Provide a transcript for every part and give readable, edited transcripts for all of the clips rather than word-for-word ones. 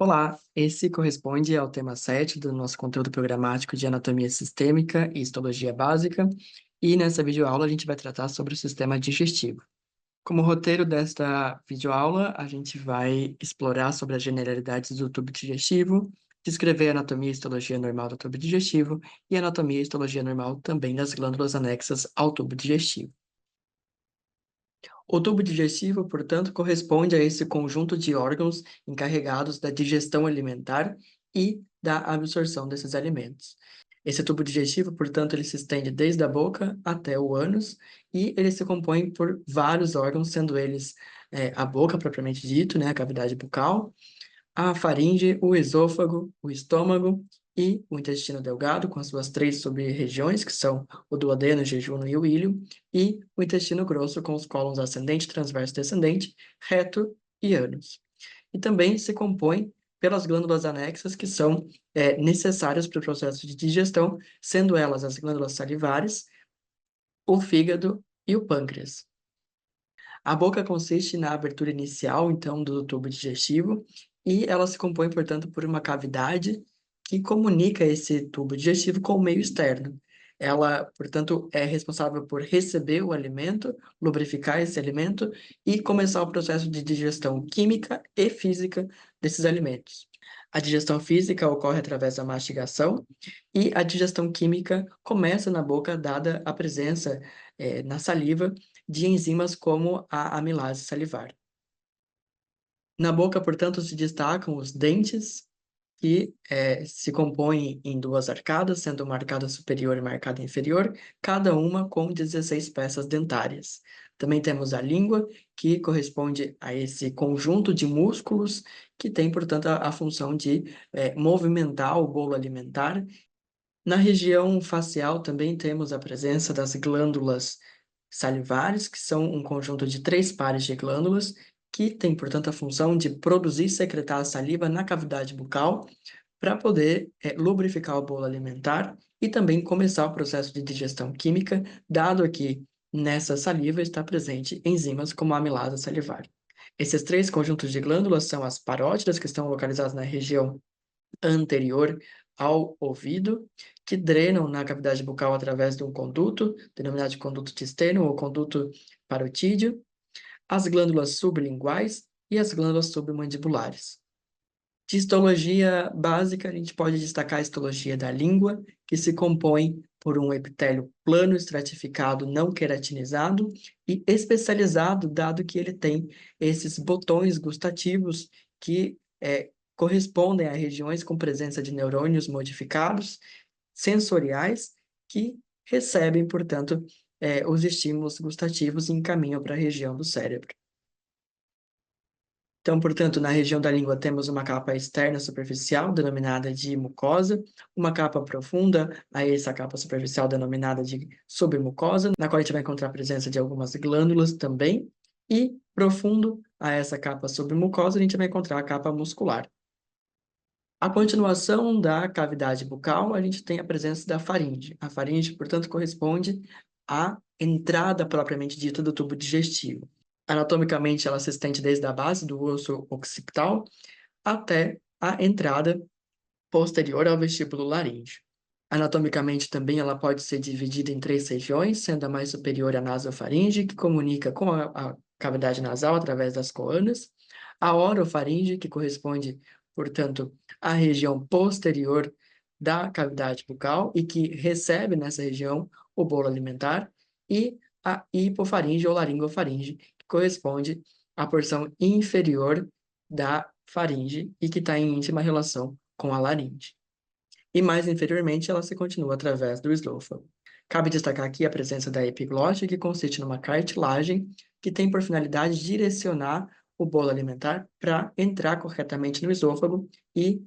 Olá, esse corresponde ao tema 7 do nosso conteúdo programático de Anatomia Sistêmica e Histologia Básica, e nessa videoaula a gente vai tratar sobre o sistema digestivo. Como roteiro desta videoaula, a gente vai explorar sobre as generalidades do tubo digestivo, descrever a anatomia e histologia normal do tubo digestivo e a anatomia e histologia normal também das glândulas anexas ao tubo digestivo. O tubo digestivo, portanto, corresponde a esse conjunto de órgãos encarregados da digestão alimentar e da absorção desses alimentos. Esse tubo digestivo, portanto, ele se estende desde a boca até o ânus e ele se compõe por vários órgãos, sendo eles a boca propriamente dito, né, a cavidade bucal, a faringe, o esôfago, o estômago e o intestino delgado, com as suas três sub-regiões, que são o duodeno, o jejum e o íleo, e o intestino grosso, com os cólons ascendente, transverso e descendente, reto e ânus. E também se compõe pelas glândulas anexas, que são necessárias para o processo de digestão, sendo elas as glândulas salivares, o fígado e o pâncreas. A boca consiste na abertura inicial, então, do tubo digestivo, e ela se compõe, portanto, por uma cavidade que comunica esse tubo digestivo com o meio externo. Ela, portanto, é responsável por receber o alimento, lubrificar esse alimento e começar o processo de digestão química e física desses alimentos. A digestão física ocorre através da mastigação e a digestão química começa na boca, dada a presença na saliva de enzimas como a amilase salivar. Na boca, portanto, se destacam os dentes, que se compõem em duas arcadas, sendo uma arcada superior e uma arcada inferior, cada uma com 16 peças dentárias. Também temos a língua, que corresponde a esse conjunto de músculos que tem, portanto, a função de movimentar o bolo alimentar. Na região facial também temos a presença das glândulas salivares, que são um conjunto de três pares de glândulas, que tem, portanto, a função de produzir e secretar a saliva na cavidade bucal para poder lubrificar o bolo alimentar e também começar o processo de digestão química, dado que nessa saliva está presente enzimas como a amilase salivar. Esses três conjuntos de glândulas são as parótidas, que estão localizadas na região anterior ao ouvido, que drenam na cavidade bucal através de um conduto, denominado de conduto tisteno ou conduto parotídeo, as glândulas sublinguais e as glândulas submandibulares. De histologia básica, a gente pode destacar a histologia da língua, que se compõe por um epitélio plano estratificado não queratinizado e especializado, dado que ele tem esses botões gustativos que correspondem a regiões com presença de neurônios modificados, sensoriais, que recebem, portanto, os estímulos gustativos e encaminham para a região do cérebro. Então, portanto, na região da língua temos uma capa externa superficial, denominada de mucosa, uma capa profunda, a essa capa superficial denominada de submucosa, na qual a gente vai encontrar a presença de algumas glândulas também, e profundo a essa capa submucosa, a gente vai encontrar a capa muscular. A continuação da cavidade bucal, a gente tem a presença da faringe. A faringe, portanto, corresponde à entrada propriamente dita do tubo digestivo. Anatomicamente, ela se estende desde a base do osso occipital até a entrada posterior ao vestíbulo laríngeo. Anatomicamente, também ela pode ser dividida em três regiões, sendo a mais superior a nasofaringe, que comunica com a cavidade nasal através das coanas, a orofaringe, que corresponde, portanto, à região posterior da cavidade bucal e que recebe nessa região o bolo alimentar, e a hipofaringe ou laringofaringe, que corresponde à porção inferior da faringe e que está em íntima relação com a laringe. E mais inferiormente, ela se continua através do esôfago. Cabe destacar aqui a presença da epiglote, que consiste numa cartilagem que tem por finalidade direcionar o bolo alimentar para entrar corretamente no esôfago e,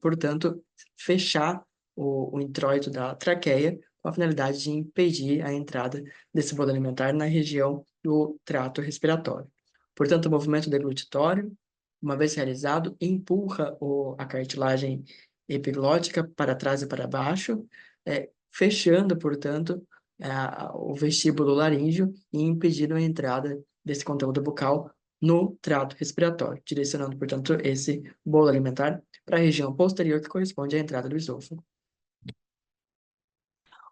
portanto, fechar o introito da traqueia com a finalidade de impedir a entrada desse bolo alimentar na região do trato respiratório. Portanto, o movimento deglutitório, uma vez realizado, empurra a cartilagem epiglótica para trás e para baixo, fechando, portanto, o vestíbulo laríngeo e impedindo a entrada desse conteúdo bucal no trato respiratório, direcionando, portanto, esse bolo alimentar para a região posterior que corresponde à entrada do esôfago.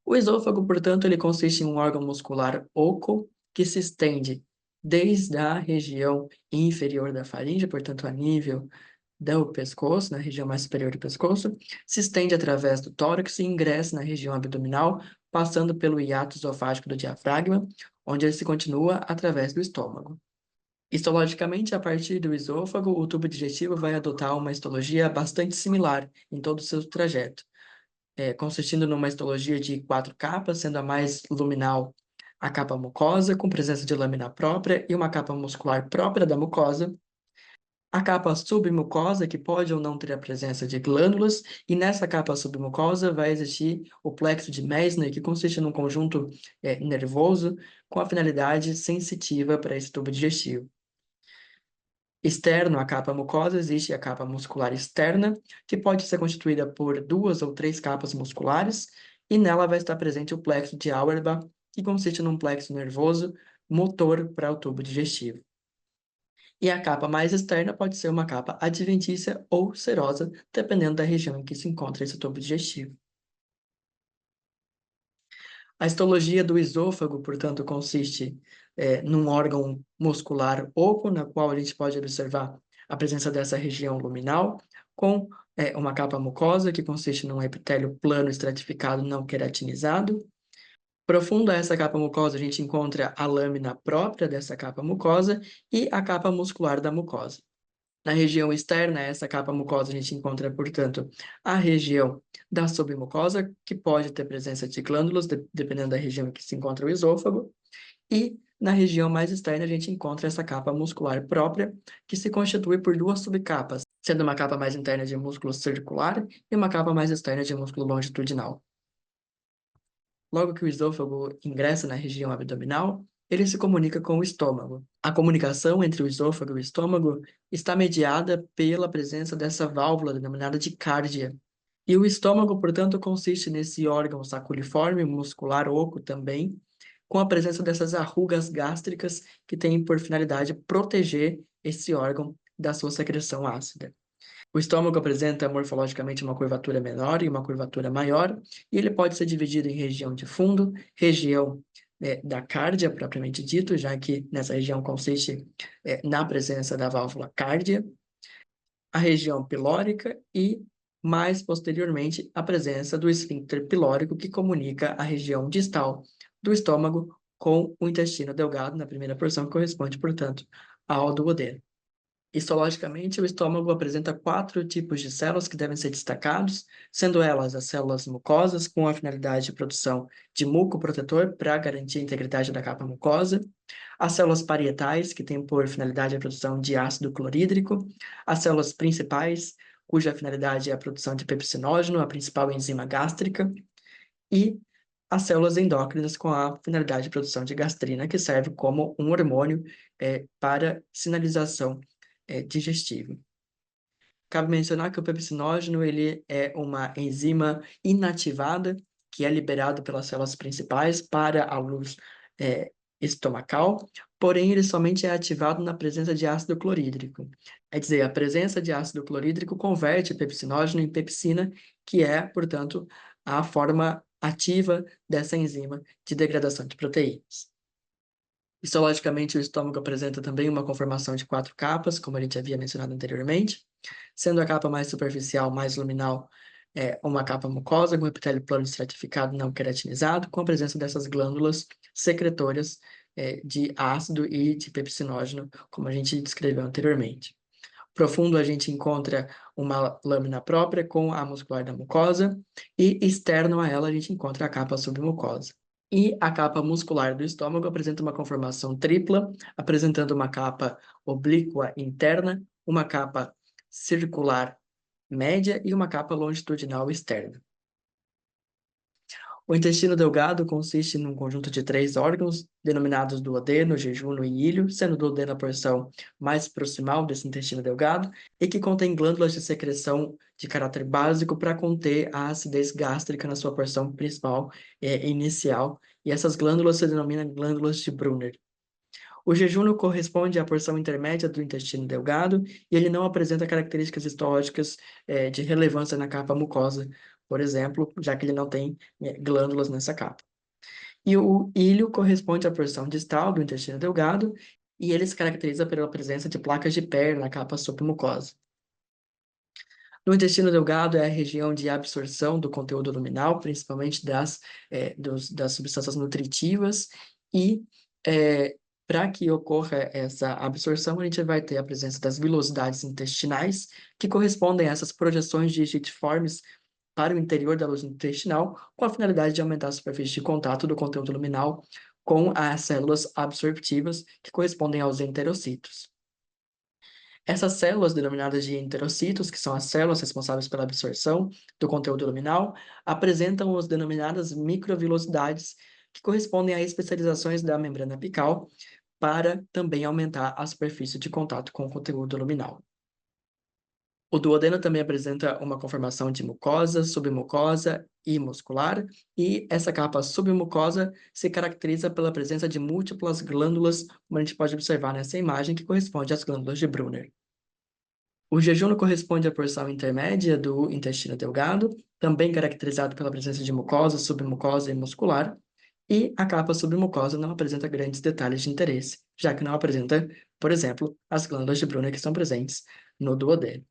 O esôfago, portanto, ele consiste em um órgão muscular oco que se estende desde a região inferior da faringe, portanto, a nível do pescoço, na região mais superior do pescoço, se estende através do tórax e ingressa na região abdominal, passando pelo hiato esofágico do diafragma, onde ele se continua através do estômago. Histologicamente, a partir do esôfago, o tubo digestivo vai adotar uma histologia bastante similar em todo o seu trajeto, consistindo numa histologia de 4 capas, sendo a mais luminal a capa mucosa, com presença de lâmina própria e uma capa muscular própria da mucosa, a capa submucosa, que pode ou não ter a presença de glândulas, e nessa capa submucosa vai existir o plexo de Meissner, que consiste num conjunto nervoso com a finalidade sensitiva para esse tubo digestivo. Externo à capa mucosa existe a capa muscular externa, que pode ser constituída por 2 ou 3 capas musculares, e nela vai estar presente o plexo de Auerbach, que consiste num plexo nervoso motor para o tubo digestivo. E a capa mais externa pode ser uma capa adventícia ou serosa, dependendo da região em que se encontra esse tubo digestivo. A histologia do esôfago, portanto, consiste num órgão muscular oco, na qual a gente pode observar a presença dessa região luminal, com uma capa mucosa, que consiste num epitélio plano estratificado não queratinizado. Profunda essa capa mucosa, a gente encontra a lâmina própria dessa capa mucosa e a capa muscular da mucosa. Na região externa, essa capa mucosa, a gente encontra, portanto, a região da submucosa, que pode ter presença de glândulas, dependendo da região em que se encontra o esôfago. E na região mais externa, a gente encontra essa capa muscular própria, que se constitui por 2 subcapas, sendo uma capa mais interna de músculo circular e uma capa mais externa de músculo longitudinal. Logo que o esôfago ingressa na região abdominal, ele se comunica com o estômago. A comunicação entre o esôfago e o estômago está mediada pela presença dessa válvula denominada de cárdia. E o estômago, portanto, consiste nesse órgão saculiforme, muscular oco também, com a presença dessas arrugas gástricas que têm por finalidade proteger esse órgão da sua secreção ácida. O estômago apresenta morfologicamente uma curvatura menor e uma curvatura maior, e ele pode ser dividido em região de fundo, região da cárdia, propriamente dito, já que nessa região consiste na presença da válvula cárdia, a região pilórica e, mais posteriormente, a presença do esfíncter pilórico, que comunica a região distal do estômago com o intestino delgado, na primeira porção, que corresponde, portanto, ao duodeno. Histologicamente, o estômago apresenta 4 tipos de células que devem ser destacados, sendo elas as células mucosas, com a finalidade de produção de muco protetor para garantir a integridade da capa mucosa, as células parietais, que têm por finalidade a produção de ácido clorídrico, as células principais, cuja finalidade é a produção de pepsinógeno, a principal enzima gástrica, e as células endócrinas com a finalidade de produção de gastrina, que serve como um hormônio para sinalização digestiva. Cabe mencionar que o pepsinógeno ele é uma enzima inativada que é liberado pelas células principais para a luz estomacal, porém ele somente é ativado na presença de ácido clorídrico. Quer dizer, a presença de ácido clorídrico converte pepsinógeno em pepsina, que é, portanto, a forma ativa dessa enzima de degradação de proteínas. Histologicamente, o estômago apresenta também uma conformação de 4 capas, como a gente havia mencionado anteriormente, sendo a capa mais superficial, mais luminal, uma capa mucosa com epitélio plano estratificado não queratinizado, com a presença dessas glândulas secretoras de ácido e de pepsinógeno, como a gente descreveu anteriormente. Profundo, a gente encontra uma lâmina própria com a muscular da mucosa, e externo a ela a gente encontra a capa submucosa. E a capa muscular do estômago apresenta uma conformação tripla, apresentando uma capa oblíqua interna, uma capa circular média e uma capa longitudinal externa. O intestino delgado consiste num conjunto de 3 órgãos, denominados duodeno, jejuno e ilho, sendo o duodeno a porção mais proximal desse intestino delgado, e que contém glândulas de secreção de caráter básico para conter a acidez gástrica na sua porção principal inicial, e essas glândulas se denominam glândulas de Brunner. O jejum corresponde à porção intermédia do intestino delgado e ele não apresenta características histológicas de relevância na capa mucosa, por exemplo, já que ele não tem glândulas nessa capa. E o ilho corresponde à porção distal do intestino delgado e ele se caracteriza pela presença de placas de Pear na capa submucosa. No intestino delgado é a região de absorção do conteúdo luminal, principalmente das substâncias nutritivas, e para que ocorra essa absorção, a gente vai ter a presença das vilosidades intestinais, que correspondem a essas projeções digitiformes para o interior da luz intestinal, com a finalidade de aumentar a superfície de contato do conteúdo luminal com as células absorptivas, que correspondem aos enterocitos. Essas células, denominadas de enterocitos, que são as células responsáveis pela absorção do conteúdo luminal, apresentam as denominadas microvilosidades, que correspondem a especializações da membrana apical para também aumentar a superfície de contato com o conteúdo luminal. O duodeno também apresenta uma conformação de mucosa, submucosa e muscular, e essa capa submucosa se caracteriza pela presença de múltiplas glândulas, como a gente pode observar nessa imagem, que corresponde às glândulas de Brunner. O jejum corresponde à porção intermédia do intestino delgado, também caracterizado pela presença de mucosa, submucosa e muscular, e a capa submucosa não apresenta grandes detalhes de interesse, já que não apresenta, por exemplo, as glândulas de Brunner que estão presentes no duodeno.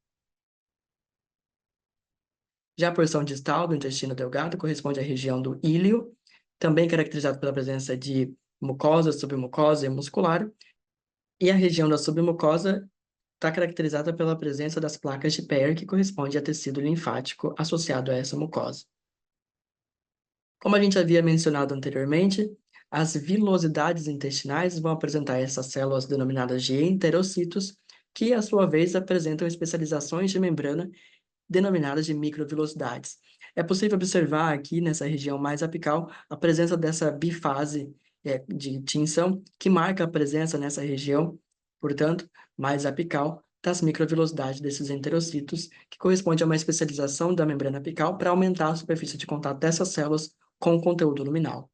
Já a porção distal do intestino delgado corresponde à região do íleo, também caracterizado pela presença de mucosa, submucosa e muscular, e a região da submucosa está caracterizada pela presença das placas de Pear, que corresponde a tecido linfático associado a essa mucosa. Como a gente havia mencionado anteriormente, as vilosidades intestinais vão apresentar essas células denominadas de enterocitos, que, à sua vez, apresentam especializações de membrana denominadas de microvilosidades. É possível observar aqui, nessa região mais apical, a presença dessa bifase de tinção, que marca a presença nessa região, portanto, mais apical, das microvilosidades desses enterocitos, que corresponde a uma especialização da membrana apical para aumentar a superfície de contato dessas células com o conteúdo luminal.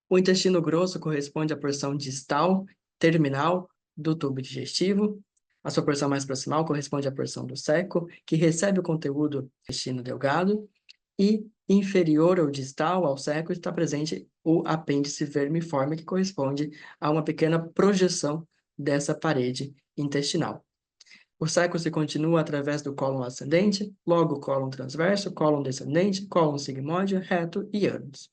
O intestino grosso corresponde à porção distal, terminal, do tubo digestivo. A sua porção mais proximal corresponde à porção do seco, que recebe o conteúdo do intestino delgado. E inferior ou distal ao seco está presente o apêndice vermiforme, que corresponde a uma pequena projeção dessa parede intestinal. O seco se continua através do cólon ascendente, logo cólon transverso, cólon descendente, cólon sigmoide, reto e ânus.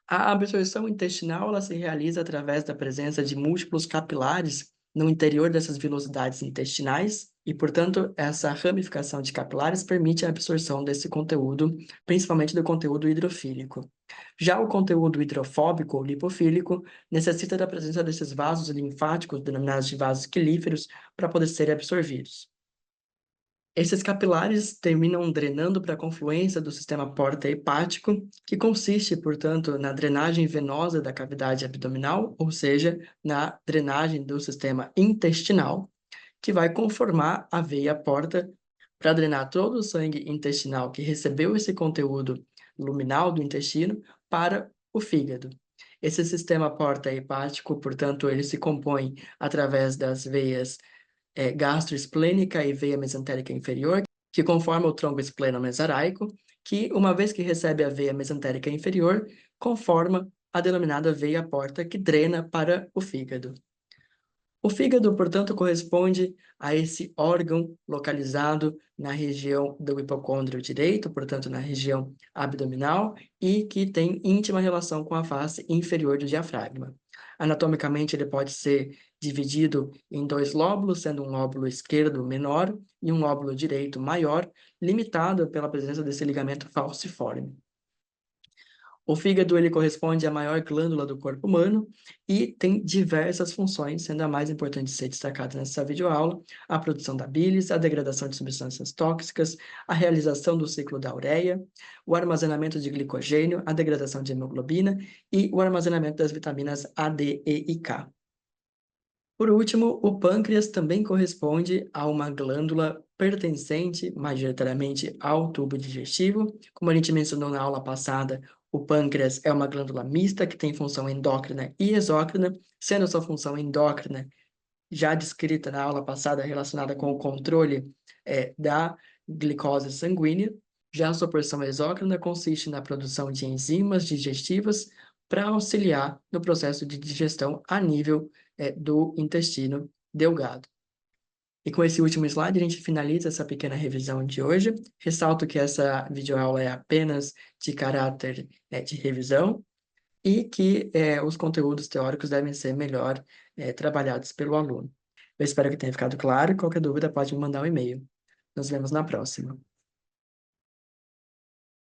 A absorção intestinal ela se realiza através da presença de múltiplos capilares no interior dessas vilosidades intestinais e, portanto, essa ramificação de capilares permite a absorção desse conteúdo, principalmente do conteúdo hidrofílico. Já o conteúdo hidrofóbico ou lipofílico necessita da presença desses vasos linfáticos, denominados de vasos quelíferos, para poder serem absorvidos. Esses capilares terminam drenando para a confluência do sistema porta-hepático, que consiste, portanto, na drenagem venosa da cavidade abdominal, ou seja, na drenagem do sistema intestinal, que vai conformar a veia porta para drenar todo o sangue intestinal que recebeu esse conteúdo luminal do intestino para o fígado. Esse sistema porta-hepático, portanto, ele se compõe através das veias gastroesplênica e veia mesentérica inferior, que conforma o tronco espleno-mesaraico, que, uma vez que recebe a veia mesentérica inferior, conforma a denominada veia porta, que drena para o fígado. O fígado, portanto, corresponde a esse órgão localizado na região do hipocôndrio direito, portanto, na região abdominal, e que tem íntima relação com a face inferior do diafragma. Anatomicamente, ele pode ser dividido em dois lóbulos, sendo um lóbulo esquerdo menor e um lóbulo direito maior, limitado pela presença desse ligamento falciforme. O fígado ele corresponde à maior glândula do corpo humano e tem diversas funções, sendo a mais importante de ser destacada nessa videoaula, a produção da bilis, a degradação de substâncias tóxicas, a realização do ciclo da ureia, o armazenamento de glicogênio, a degradação de hemoglobina e o armazenamento das vitaminas A, D, E e K. Por último, o pâncreas também corresponde a uma glândula pertencente majoritariamente ao tubo digestivo. Como a gente mencionou na aula passada, O pâncreas é uma glândula mista que tem função endócrina e exócrina, sendo sua função endócrina já descrita na aula passada relacionada com o controle da glicose sanguínea. Já a sua porção exócrina consiste na produção de enzimas digestivas para auxiliar no processo de digestão a nível do intestino delgado. E com esse último slide, a gente finaliza essa pequena revisão de hoje. Ressalto que essa videoaula é apenas de caráter de revisão e que os conteúdos teóricos devem ser melhor trabalhados pelo aluno. Eu espero que tenha ficado claro. Qualquer dúvida, pode me mandar um e-mail. Nos vemos na próxima.